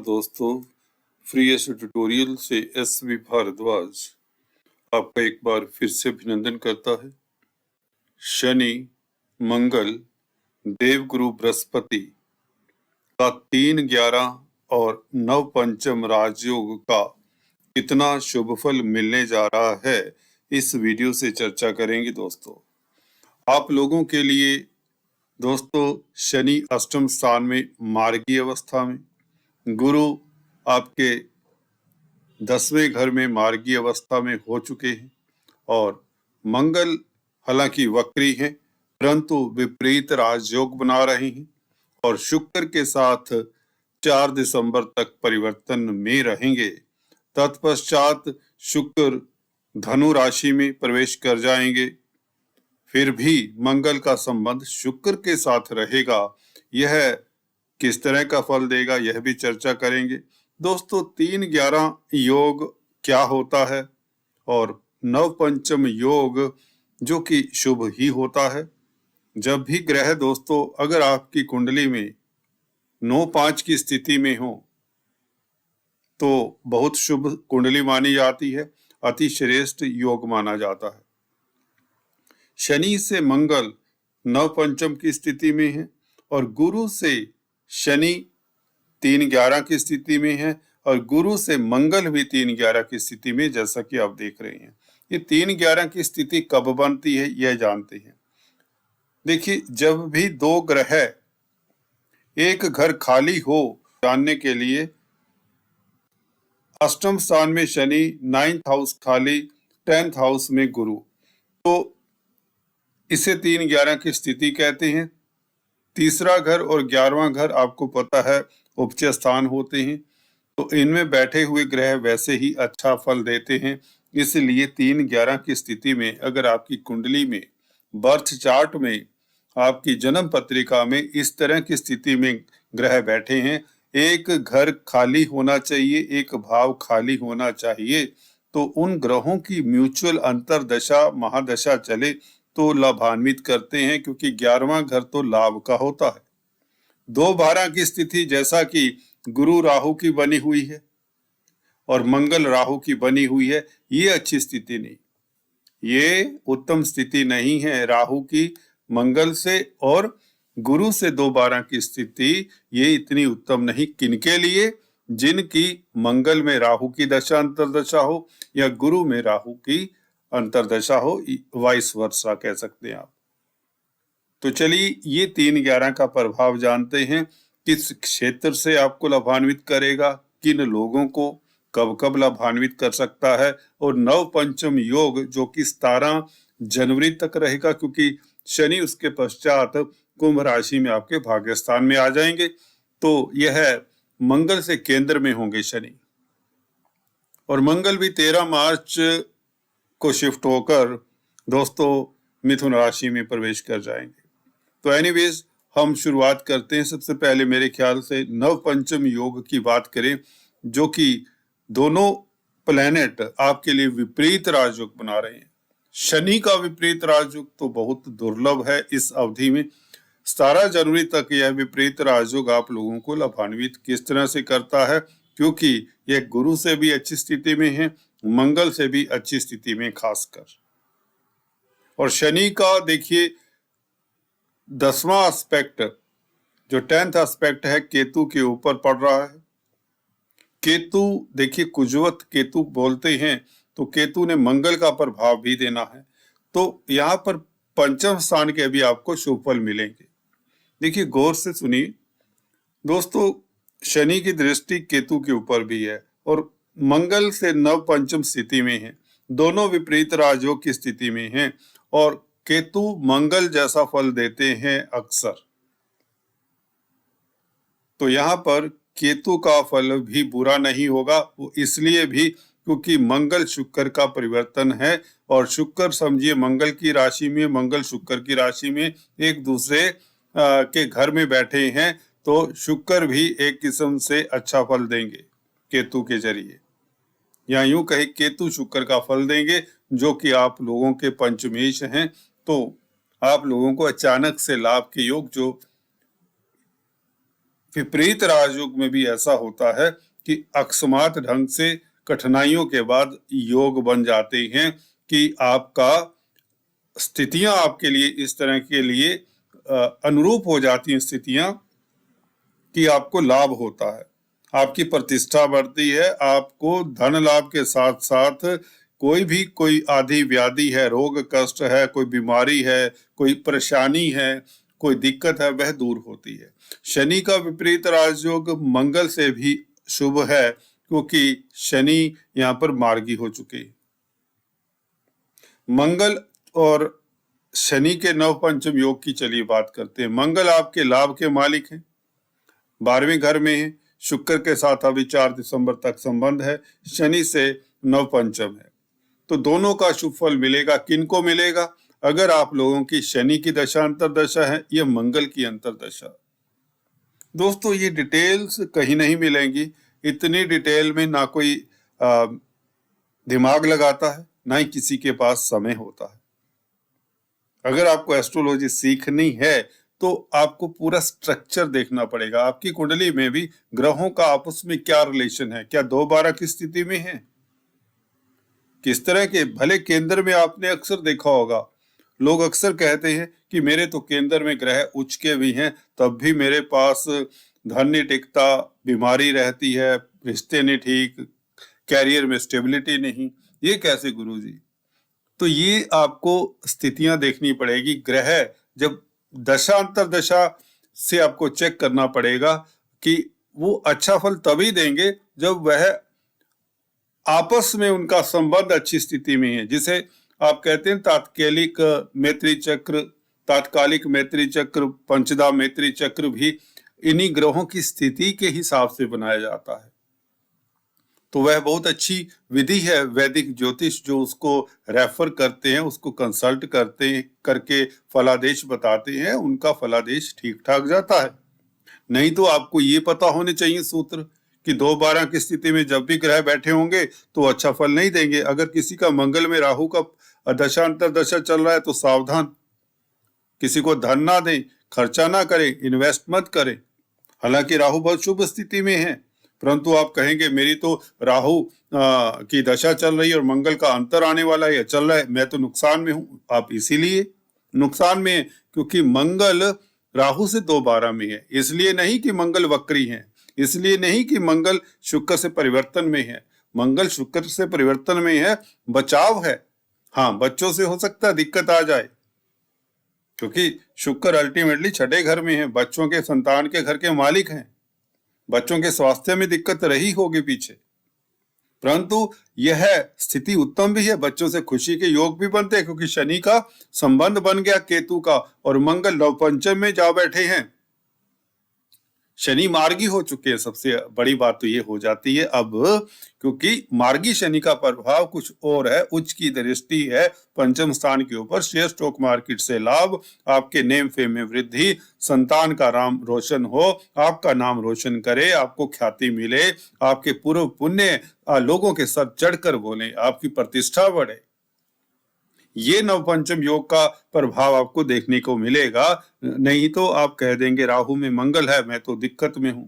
दोस्तों, free S tutorial से SV Bhardwaj आपका एक बार फिर से अभिनंदन करता है। शनि, मंगल, देवगुरु बृहस्पति का 3, 11 और नव पंचम राजयोग का कितना शुभ फल मिलने जा रहा है, इस वीडियो से चर्चा करेंगे। दोस्तों, आप लोगों के लिए दोस्तों शनि अष्टम स्थान में मार्गी अवस्था में, गुरु आपके 10वें घर में मार्गी अवस्था में हो चुके हैं और मंगल हालांकि वक्री है परंतु विपरीत राजयोग बना रहे हैं और शुक्र के साथ 4 दिसंबर तक परिवर्तन में रहेंगे। तत्पश्चात शुक्र धनु राशि में प्रवेश कर जाएंगे। फिर भी मंगल का संबंध शुक्र के साथ रहेगा। यह किस तरह का फल देगा, यह भी चर्चा करेंगे। दोस्तों, 3, 11 योग क्या होता है और नव पंचम योग जो कि शुभ ही होता है। जब भी ग्रह दोस्तों अगर आपकी कुंडली में 9-5 की स्थिति में हो तो बहुत शुभ कुंडली मानी जाती है, अति श्रेष्ठ योग माना जाता है। शनि से मंगल नव पंचम की स्थिति में है और गुरु से शनि 3, 11 की स्थिति में है और गुरु से मंगल भी 3, 11 की स्थिति में, जैसा कि आप देख रहे हैं। ये 3, 11 की स्थिति कब बनती है यह जानते हैं। देखिए, जब भी 2 ग्रह एक घर खाली हो, जानने के लिए अष्टम स्थान में शनि, 9th हाउस खाली, 10th हाउस में गुरु, तो इसे 3, 11 की स्थिति कहते हैं। तीसरा घर और 11वां घर आपको पता है उपचय स्थान होते हैं, तो इनमें बैठे हुए ग्रह वैसे ही अच्छा फल देते हैं। इसलिए 3, 11 की स्थिति में अगर आपकी कुंडली में, बर्थ चार्ट में, आपकी जन्म पत्रिका में इस तरह की स्थिति में ग्रह बैठे हैं, एक घर खाली होना चाहिए, एक भाव खाली होना चाहिए, तो उन ग्रहों की म्यूचुअल अंतरदशा महादशा चले तो लाभान्वित करते हैं, क्योंकि 11वां घर तो लाभ का होता है। 2-12 की स्थिति जैसा कि गुरु राहु की बनी हुई है और मंगल राहु की बनी हुई है, ये अच्छी स्थिति नहीं, ये उत्तम स्थिति नहीं है। राहु की मंगल से और गुरु से 2-12 की स्थिति ये इतनी उत्तम नहीं। किनके लिए? जिनकी मंगल में राहु की दशा अंतरदशा हो या गुरु में राहु की अंतरदशा हो, वाइस वर्सा कह सकते हैं आप। तो चलिए ये 3, 11 का प्रभाव जानते हैं, किस क्षेत्र से आपको लाभान्वित करेगा, किन लोगों को कब कब लाभान्वित कर सकता है, और नव पंचम योग जो कि 17 जनवरी तक रहेगा, क्योंकि शनि उसके पश्चात कुंभ राशि में आपके भाग्यस्थान में आ जाएंगे। तो यह मंगल से केंद्र में होंगे शनि, और मंगल भी 13 मार्च को शिफ्ट होकर दोस्तों मिथुन राशि में प्रवेश कर जाएंगे। तो एनीवेज हम शुरुआत करते हैं। सबसे पहले मेरे ख्याल से नव पंचम योग की बात करें, जो कि दोनों प्लेनेट आपके लिए विपरीत राजयोग बना रहे हैं। शनि का विपरीत राजयोग तो बहुत दुर्लभ है इस अवधि में। 17 जनवरी तक यह विपरीत राजयोग आप लोगों को लाभान्वित किस तरह से करता है, क्योंकि यह गुरु से भी अच्छी स्थिति में है, मंगल से भी अच्छी स्थिति में खासकर। और शनि का देखिए 10वां एस्पेक्ट, जो 10th एस्पेक्ट है, केतु के ऊपर पड़ रहा है। केतु देखिए कुजवत केतु बोलते हैं, तो केतु ने मंगल का प्रभाव भी देना है, तो यहाँ पर पंचम स्थान के भी आपको शुभ फल मिलेंगे। देखिए गौर से सुनिए दोस्तों, शनि की दृष्टि केतु के ऊपर भी है और मंगल से नव पंचम स्थिति में है, दोनों विपरीत राजयोग की स्थिति में हैं और केतु मंगल जैसा फल देते हैं अक्सर। तो यहाँ पर केतु का फल भी बुरा नहीं होगा, वो इसलिए भी क्योंकि मंगल शुक्र का परिवर्तन है और शुक्र समझिए मंगल की राशि में, मंगल शुक्र की राशि में एक दूसरे के घर में बैठे हैं, तो शुक्र भी एक किस्म से अच्छा फल देंगे केतु के जरिए, या यूं कहे केतु शुक्र का फल देंगे, जो कि आप लोगों के पंचमेश हैं। तो आप लोगों को अचानक से लाभ के योग जो विपरीत राजयोग में भी ऐसा होता है कि अकस्मात ढंग से कठिनाइयों के बाद योग बन जाते हैं कि आपका स्थितियां आपके लिए इस तरह के लिए अनुरूप हो जाती हैं स्थितियां कि आपको लाभ होता है, आपकी प्रतिष्ठा बढ़ती है, आपको धन लाभ के साथ साथ कोई आदि व्याधि है, रोग कष्ट है, कोई बीमारी है, कोई परेशानी है, कोई दिक्कत है, वह दूर होती है। शनि का विपरीत राजयोग मंगल से भी शुभ है क्योंकि शनि यहाँ पर मार्गी हो चुके हैं। मंगल और शनि के नवपंचम योग की चलिए बात करते हैं। मंगल आपके लाभ के मालिक हैं, 12वें घर में है, शुक्र के साथ अभी 4 दिसंबर तक संबंध है, शनि से नवपंचम है, तो दोनों का शुभ फल मिलेगा। किनको मिलेगा? अगर आप लोगों की शनि की दशा अंतरदशा है या मंगल की अंतरदशा। दोस्तों ये डिटेल्स कहीं नहीं मिलेंगी, इतनी डिटेल में ना कोई दिमाग लगाता है, ना ही किसी के पास समय होता है। अगर आपको एस्ट्रोलॉजी सीखनी है तो आपको पूरा स्ट्रक्चर देखना पड़ेगा। आपकी कुंडली में भी ग्रहों का आपस में क्या रिलेशन है, क्या 2-12 की स्थिति में है, किस तरह के। भले केंद्र में आपने अक्सर देखा होगा, लोग अक्सर कहते हैं कि मेरे तो केंद्र में ग्रह उच्च के भी हैं, तब भी मेरे पास धन नहीं टिकता, बीमारी रहती है, रिश्ते नहीं ठीक, कैरियर में स्टेबिलिटी नहीं। ये कैसे गुरुजी? तो ये आपको स्थितियां देखनी पड़ेगी। ग्रह जब दशा अंतरदशा से आपको चेक करना पड़ेगा कि वो अच्छा फल तभी देंगे जब वह आपस में उनका संबंध अच्छी स्थिति में है। जिसे आप कहते हैं तात्कालिक मैत्री चक्र, पंचदा मैत्री चक्र भी इन्हीं ग्रहों की स्थिति के हिसाब से बनाया जाता है। तो वह बहुत अच्छी विधि है वैदिक ज्योतिष, जो उसको रेफर करते हैं, उसको कंसल्ट करते हैं, करके फलादेश बताते हैं, उनका फलादेश ठीक ठाक जाता है। नहीं तो आपको ये पता होने चाहिए सूत्र कि 2-12 की स्थिति में जब भी ग्रह बैठे होंगे तो अच्छा फल नहीं देंगे। अगर किसी का मंगल में राहु का दशा अंतरदशा चल रहा है तो सावधान, किसी को धन ना दें, खर्चा ना करें, इन्वेस्ट मत करें। हालांकि राहु बहुत शुभ स्थिति में है, परंतु आप कहेंगे मेरी तो राहु की दशा चल रही है और मंगल का अंतर आने वाला है या चल रहा है, मैं तो नुकसान में हूं। आप इसीलिए नुकसान में है क्योंकि मंगल राहु से 2-12 में है। इसलिए नहीं कि मंगल वक्री है, इसलिए नहीं कि मंगल शुक्र से परिवर्तन में है। मंगल शुक्र से परिवर्तन में है, बचाव है। हाँ, बच्चों से हो सकता है दिक्कत आ जाए, क्योंकि शुक्र अल्टीमेटली 6ठे घर में है, बच्चों के संतान के घर के मालिक हैं। बच्चों के स्वास्थ्य में दिक्कत रही होगी पीछे, परंतु यह स्थिति उत्तम भी है। बच्चों से खुशी के योग भी बनते हैं क्योंकि शनि का संबंध बन गया केतु का, और मंगल नवपंचम में जा बैठे हैं। शनि मार्गी हो चुके हैं। सबसे बड़ी बात तो ये हो जाती है अब, क्योंकि मार्गी शनि का प्रभाव कुछ और है, उच्च की दृष्टि है पंचम स्थान के ऊपर। शेयर स्टॉक मार्केट से लाभ, आपके नेम फेम में वृद्धि, संतान का नाम रोशन हो, आपका नाम रोशन करे, आपको ख्याति मिले, आपके पूर्व पुण्य लोगों के साथ चढ़कर बोले, आपकी प्रतिष्ठा बढ़े। ये नवपंचम योग का प्रभाव आपको देखने को मिलेगा। नहीं तो आप कह देंगे राहु में मंगल है, मैं तो दिक्कत में हूं।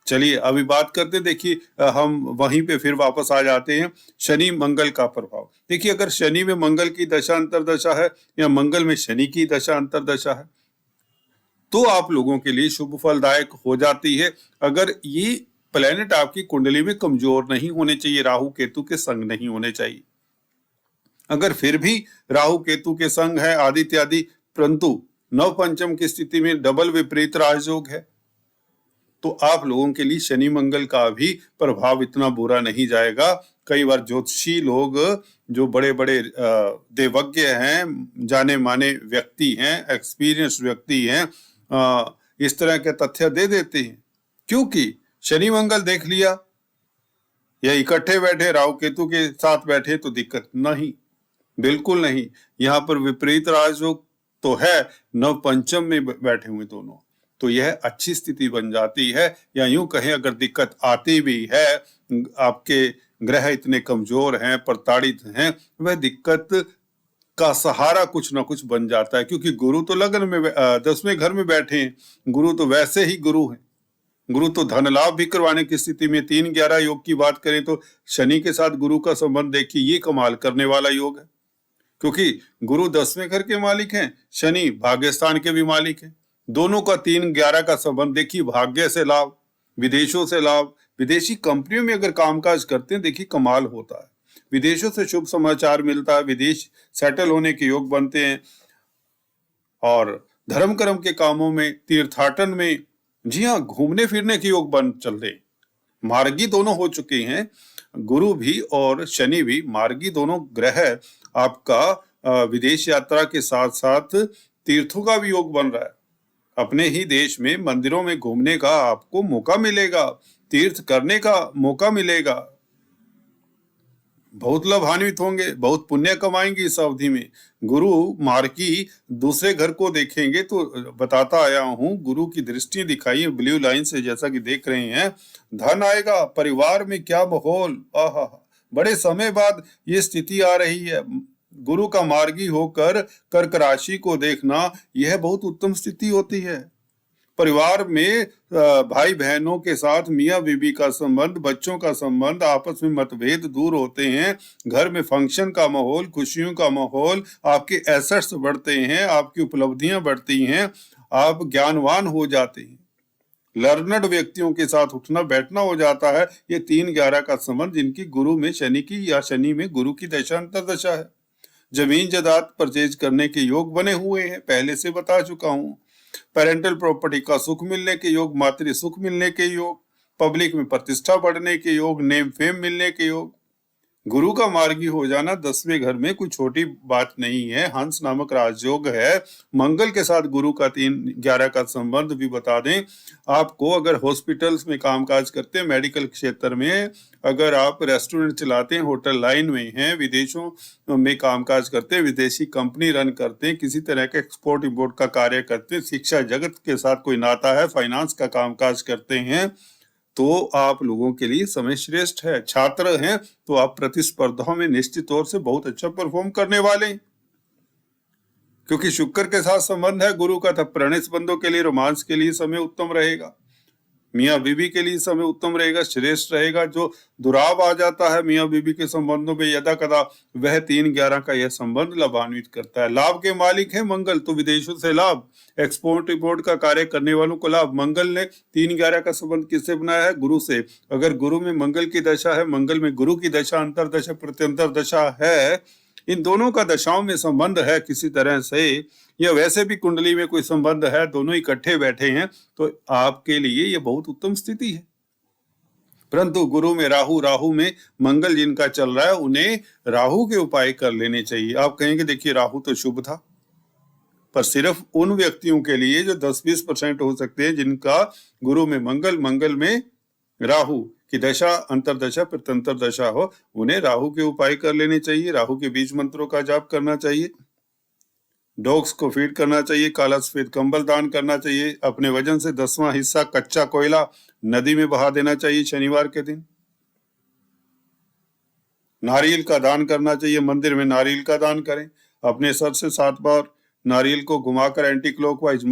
चलिए अभी बात करते, देखिए हम वहीं पे फिर वापस आ जाते हैं। शनि मंगल का प्रभाव देखिए, अगर शनि में मंगल की दशा अंतरदशा है या मंगल में शनि की दशा अंतरदशा है तो आप लोगों के लिए शुभ फलदायक हो जाती है। अगर ये प्लेनेट आपकी कुंडली में कमजोर नहीं होने चाहिए, राहु केतु के संग नहीं होने चाहिए। अगर फिर भी राहु केतु के संग है, आदित्य आदि, परंतु नवपंचम की स्थिति में डबल विपरीत राजयोग है, तो आप लोगों के लिए शनि मंगल का भी प्रभाव इतना बुरा नहीं जाएगा। कई बार ज्योतिषी लोग, जो बड़े बड़े देवज्ञ हैं, जाने माने व्यक्ति हैं, एक्सपीरियंस व्यक्ति हैं, इस तरह के तथ्य दे देते हैं। क्योंकि शनि मंगल देख लिया या इकट्ठे बैठे राहु केतु के साथ बैठे तो दिक्कत नहीं, बिल्कुल नहीं। यहाँ पर विपरीत राजयोग तो है, नवपंचम में बैठे हुए दोनों, तो यह अच्छी स्थिति बन जाती है। या यूं कहें अगर दिक्कत आती भी है, आपके ग्रह इतने कमजोर हैं, प्रताड़ित हैं, वह दिक्कत का सहारा कुछ ना कुछ बन जाता है। क्योंकि गुरु तो लगन में 10वें घर में बैठे हैं, गुरु तो वैसे ही गुरु हैं, गुरु तो धन लाभ भी करवाने की स्थिति में। 3-11 योग की बात करें तो शनि के साथ गुरु का संबंध देखिए, ये कमाल करने वाला योग है, क्योंकि गुरु 10वें घर के मालिक हैं, शनि भाग्यस्थान के भी मालिक हैं। दोनों का 3-11 का संबंध देखिए, भाग्य से लाभ, विदेशों से लाभ, विदेशी कंपनियों में अगर कामकाज करते हैं देखिए कमाल होता है, विदेशों से शुभ समाचार मिलता है, विदेश सेटल होने के योग बनते हैं। और धर्म कर्म के कामों में, तीर्थाटन में, जी हाँ, घूमने फिरने के योग बन चल रहे, मार्गी दोनों हो चुके हैं, गुरु भी और शनि भी मार्गी दोनों ग्रह। आपका विदेश यात्रा के साथ साथ तीर्थों का भी योग बन रहा है, अपने ही देश में मंदिरों में घूमने का आपको मौका मिलेगा, तीर्थ करने का मौका मिलेगा, बहुत लाभान्वित होंगे, बहुत पुण्य कमाएंगे इस अवधि में। गुरु मार्गी दूसरे घर को देखेंगे तो बताता आया हूं, गुरु की दृष्टि दिखाई है ब्लू लाइन से, जैसा कि देख रहे हैं। धन आएगा, परिवार में क्या माहौल, आहा, बड़े समय बाद ये स्थिति आ रही है। गुरु का मार्गी होकर कर्क राशि को देखना, यह बहुत उत्तम स्थिति होती है। परिवार में भाई बहनों के साथ मियाँ बीबी का संबंध, बच्चों का संबंध, आपस में मतभेद दूर होते हैं, घर में फंक्शन का माहौल, खुशियों का माहौल, आपके एसेट्स बढ़ते हैं, आपकी उपलब्धियां बढ़ती हैं, आप ज्ञानवान हो जाते हैं, लर्नड व्यक्तियों के साथ उठना बैठना हो जाता है। ये 3-11 का संबंध जिनकी गुरु में शनि की या शनि में गुरु की दशा अंतर्दशा है। जमीन जायदाद परचेज करने के योग बने हुए हैं, पहले से बता चुका हूं। पेरेंटल प्रॉपर्टी का सुख मिलने के योग, मातृ सुख मिलने के योग, पब्लिक में प्रतिष्ठा बढ़ने के योग, नेम फेम मिलने के योग। गुरु का मार्गी हो जाना 10वें घर में कोई छोटी बात नहीं है। हंस नामक राजयोग है, मंगल के साथ गुरु का 3-11 का संबंध भी बता दें आपको। अगर हॉस्पिटल्स में कामकाज करते हैं, मेडिकल क्षेत्र में, अगर आप रेस्टोरेंट चलाते हैं, होटल लाइन में हैं, विदेशों में कामकाज करते हैं, विदेशी कंपनी रन करते हैं, किसी तरह के एक्सपोर्ट इंपोर्ट का कार्य करते हैं, शिक्षा जगत के साथ कोई नाता है, फाइनेंस का कामकाज करते हैं, तो आप लोगों के लिए समय श्रेष्ठ है। छात्र हैं तो आप प्रतिस्पर्धाओं में निश्चित तौर से बहुत अच्छा परफॉर्म करने वाले हैं, क्योंकि शुक्र के साथ संबंध है गुरु का। तब प्रणय संबंधों के लिए, रोमांस के लिए समय उत्तम रहेगा, मियाँ बीबी के लिए समय उत्तम रहेगा, श्रेष्ठ रहेगा। जो दुराव आ जाता है मियाँ बीबी के संबंधों में यदा कदा, वह 3-11 का यह संबंध लाभान्वित करता है। लाभ के मालिक है मंगल, तो विदेशों से लाभ, एक्सपोर्ट इंपोर्ट का कार्य करने वालों को लाभ। मंगल ने 3-11 का संबंध किससे बनाया है? गुरु से। अगर गुरु में मंगल की दशा है, मंगल में गुरु की दशा, अंतरदशा प्रत्यंतर दशा है, इन दोनों का दशाओं में संबंध है किसी तरह से, या वैसे भी कुंडली में कोई संबंध है, दोनों इकट्ठे बैठे हैं, तो आपके लिए ये बहुत उत्तम स्थिति है। परंतु गुरु में राहु, राहु में मंगल जिनका चल रहा है, उन्हें राहु के उपाय कर लेने चाहिए। आप कहेंगे देखिए राहु तो शुभ था, पर सिर्फ उन व्यक्तियों के लिए जो 10-20% हो सकते हैं जिनका गुरु में मंगल, मंगल में राहु की दशा, अंतरदशा, प्रत्यंतर दशा हो, उन्हें राहु के उपाय कर लेने चाहिए। राहु के बीज मंत्रों का जाप करना चाहिए, डॉग्स को फीड करना चाहिए, काला सफेद कंबल दान करना चाहिए, अपने वजन से 10वां हिस्सा कच्चा कोयला नदी में बहा देना चाहिए शनिवार के दिन। नारियल का दान करना चाहिए, मंदिर में नारियल का दान करें, अपने सर से 7 बार नारियल को घुमाकर एंटी क्लॉकवाइज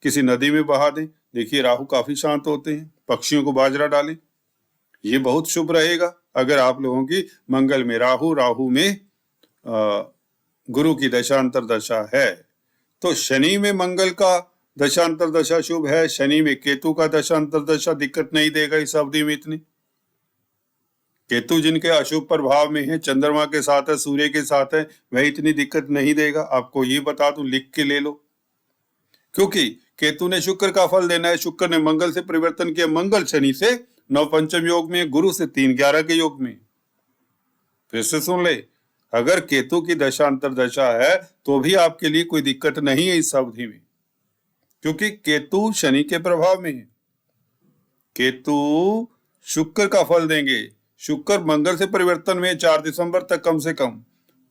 किसी नदी में बहा दें। देखिए राहु काफी शांत होते हैं। पक्षियों को बाजरा डालें, ये बहुत शुभ रहेगा। अगर आप लोगों की मंगल में राहु, राहु में गुरु की दशांतर दशा है, तो शनि में मंगल का दशांतर दशा शुभ है, शनि में केतु का दशांतर दशा दिक्कत नहीं देगा इस अवधि में इतनी। केतु जिनके अशुभ प्रभाव में है, चंद्रमा के साथ है, सूर्य के साथ है, वह इतनी दिक्कत नहीं देगा। आपको ये बता दूं, लिख के ले लो, क्योंकि केतु ने शुक्र का फल देना है। शुक्र ने मंगल से परिवर्तन किया, मंगल शनि से नवपंचम योग में, गुरु से 3-11 के योग में। फिर से सुन ले, अगर केतु की दशा अंतरदशा है तो भी आपके लिए कोई दिक्कत नहीं है इस अवधि में, क्योंकि केतु शनि के प्रभाव में है। केतु शुक्र का फल देंगे। शुक्र मंगल से परिवर्तन में 4 दिसंबर तक कम से कम,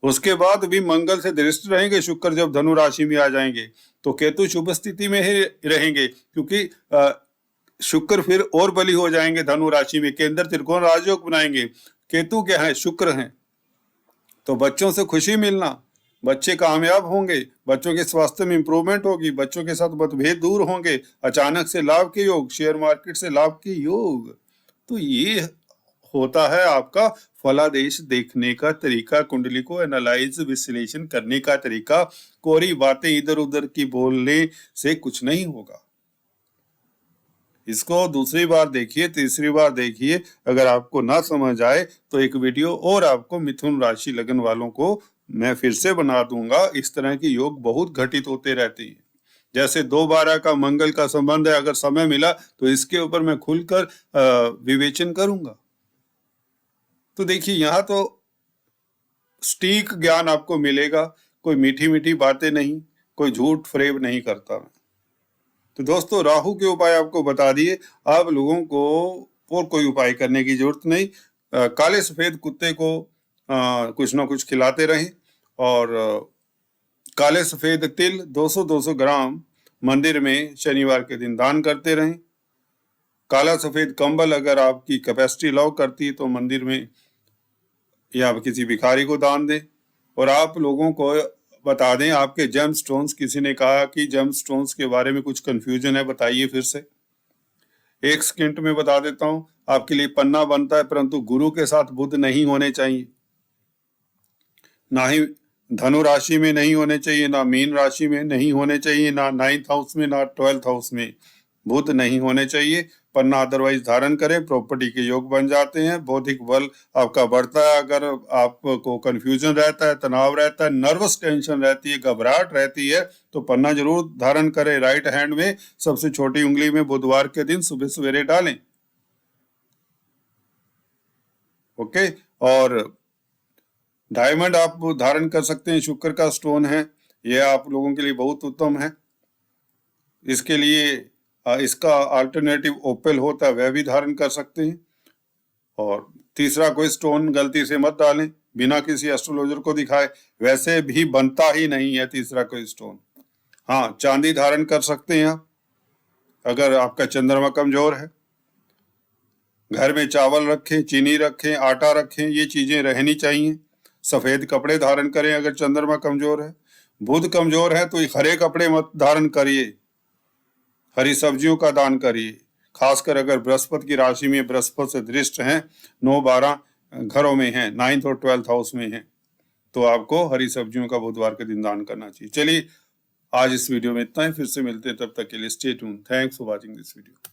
उसके बाद भी मंगल से दृष्ट रहेंगे। शुक्र जब धनु राशि में आ जाएंगे तो केतु शुभ स्थिति में ही रहेंगे, क्योंकि शुक्र फिर और बली हो जाएंगे धनु राशि में, केंद्र त्रिकोण राजयोग बनाएंगे। केतु क्या है? शुक्र हैं। तो बच्चों से खुशी मिलना, बच्चे कामयाब होंगे, बच्चों के स्वास्थ्य में इंप्रूवमेंट होगी, बच्चों के साथ मतभेद दूर होंगे, अचानक से लाभ के योग, शेयर मार्केट से लाभ के योग। तो ये होता है आपका फलादेश देखने का तरीका, कुंडली को एनालाइज विश्लेषण करने का तरीका। कोरी बातें इधर उधर की बोलने से कुछ नहीं होगा। इसको दूसरी बार देखिए, तीसरी बार देखिए। अगर आपको ना समझ आए तो एक वीडियो और आपको मिथुन राशि लगन वालों को मैं फिर से बना दूंगा। इस तरह के योग बहुत घटित होते रहते हैं। जैसे 2/12 का मंगल का संबंध है, अगर समय मिला तो इसके ऊपर मैं खुलकर विवेचन करूंगा। तो देखिए, यहाँ तो सटीक ज्ञान आपको मिलेगा, कोई मीठी मीठी बातें नहीं, कोई झूठ फरेब नहीं करता मैं। तो दोस्तों, राहु के उपाय आपको बता दिए। आप लोगों को और कोई उपाय करने की जरूरत नहीं। काले सफेद कुत्ते को कुछ ना कुछ खिलाते रहें, और काले सफेद तिल 200-200 ग्राम मंदिर में शनिवार के दिन दान करते रहें। काला सफेद कंबल अगर आपकी कैपेसिटी अलाउ करती है तो मंदिर में या किसी भिखारी को दान दें। और आप लोगों को बता दें, आपके जेम स्टोन्स, किसी ने कहा कि जेम स्टोन्स के बारे में कुछ कंफ्यूजन है, बताइए फिर से। एक सेकंड में बता देता हूं। आपके लिए पन्ना बनता है, परंतु गुरु के साथ बुध नहीं होने चाहिए, ना ही धनु राशि में नहीं होने चाहिए, ना मीन राशि में नहीं होने चाहिए, ना 9th हाउस में, ना 12th हाउस में बुध नहीं होने चाहिए। पन्ना अदरवाइज धारण करें, प्रॉपर्टी के योग बन जाते हैं, बौद्धिक बल आपका बढ़ता है। अगर आपको कंफ्यूजन रहता है, तनाव रहता है, नर्वस टेंशन रहती है, घबराहट रहती है, तो पन्ना जरूर धारण करें। राइट हैंड में सबसे छोटी उंगली में बुधवार के दिन सुबह सवेरे डालें। ओके। और डायमंड आप धारण कर सकते हैं, शुक्र का स्टोन है, यह आप लोगों के लिए बहुत उत्तम है। इसके लिए इसका अल्टरनेटिव ओपेल होता है, वह भी धारण कर सकते हैं। और तीसरा कोई स्टोन गलती से मत डालें बिना किसी एस्ट्रोलॉजर को दिखाए, वैसे भी बनता ही नहीं है तीसरा कोई स्टोन। हाँ, चांदी धारण कर सकते हैं आप, अगर आपका चंद्रमा कमजोर है। घर में चावल रखें, चीनी रखें, आटा रखें, ये चीजें रहनी चाहिए। सफेद कपड़े धारण करें अगर चंद्रमा कमजोर है। बुध कमजोर है तो हरे कपड़े मत धारण करिए, हरी सब्जियों का दान करिए। खासकर अगर बृहस्पति की राशि में बृहस्पति से दृष्ट हैं, 9-12 घरों में हैं, 9th और 12th हाउस में हैं, तो आपको हरी सब्जियों का बुधवार के दिन दान करना चाहिए। चलिए, आज इस वीडियो में इतना ही। फिर से मिलते हैं, तब तक के लिए stay tuned. Thanks for watching this video.